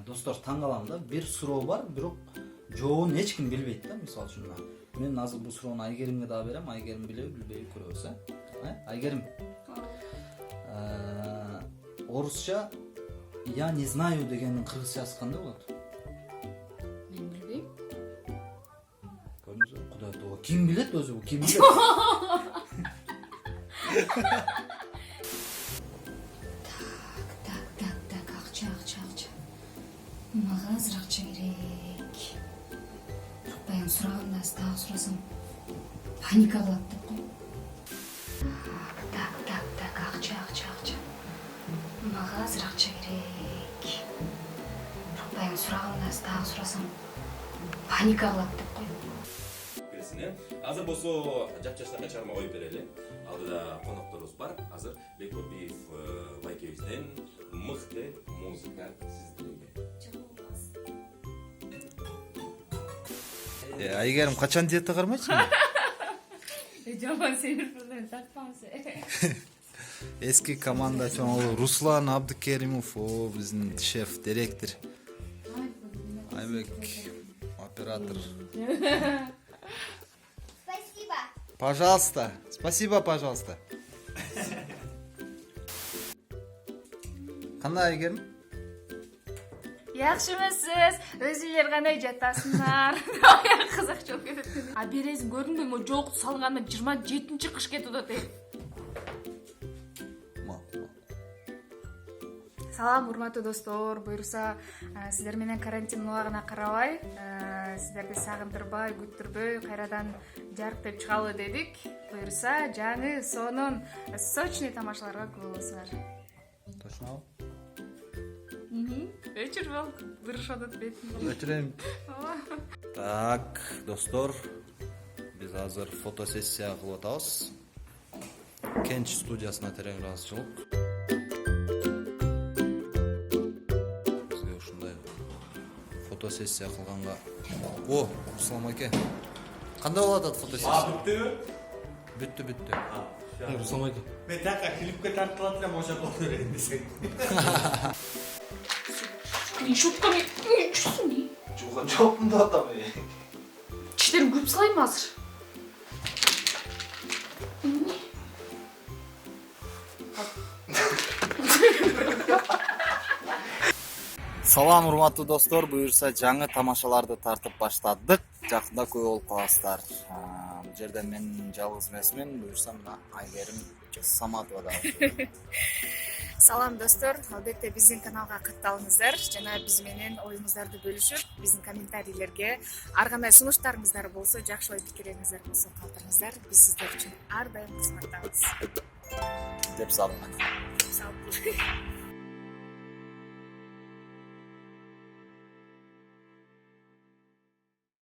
Достор, таң калам да, бир суроо бар, бирок жообун эч ким билбейт да. Мисалы үчүн мен азыр бул суроону Айгеримге да берем. Айгерим билеби, билбейби көрөбүз, Айгерим. Орусча я не знаю дегендин кыргызчасы кандай болот? Мен билбейм. Көрдүңүзбү? Кудай тоо. Ким билет өзү бу? Ким билет? Так, акча. Мага азыр акча керек. Бирок баягы сураганда дагы сурасам паника кылат деп кой. Так, акча. Мага азыр акча керек. Бирок баягы сураганда дагы сурасам паника кылат деп кой. Азыр болсо жапжаштакка чыгарма коюп берели. Алдыда конокторубуз бар. Азыр Бекболбиев байкебизден мыкты музыка сиздерге. Айгерим качан диета кармайсың? Жаман семирпилер тартпаңыз. Эски команда чоңу Руслан Абдыкеримов, биздин шеф, директор. Айбек оператор. Спасибо. Пожалуйста. Спасибо, пожалуйста. Кандай Айгерим? Яхшымысыз? Өзүлөр кандай жатасыңар? Кызык жок кетет. Бересиң көрдүңбү? Жок салганда 27-чи кыш кетип атат. Салам, урматтуу достор. Буюрса, сиздер менен карантин убагына карабай, сиздерди сагындырбай, күттүрбөй, кайрадан жарыктап чыгалы дедик. Буюрса, жаңы сонун сочный тамашаларга күбө болсуңар. Точно. Өчүр бол, дырышат бетин. Өчүрөм. Так, достор, биз азыр фотосессия кылып атабыз. Кенч студиясына терең ыраазычылык. Бизге ушундай фотосессия кылганга. О, Руслан аке. Кандай болуп атат фотосессия? Бүттү. Руслан аке. Мен така клипке тартылат элем, ошо болуп берейин десең. Скриншотка нечесин? Жокмун да атам. Тиштерим көп салайм азыр. Салам, урматтуу достор, буюрса жаңы тамашаларды тартып баштадык. Жакында көп болуп каласыздар. Бул жерде мен жалгыз эмесмин, буюрса мына Айгерим Саматова да. Салам достор, албетте биздин каналга катталыңыздар жана биз менен оюңуздарды бөлүшүп, биздин комментарийлерге ар кандай сунуштарыңыздар болсо, жакшы ой пикириңиздер болсо калтырыңыздар. Биз сиздер үчүн ар дайым кызматтабыз. Деп салдым. Сау болуңуз.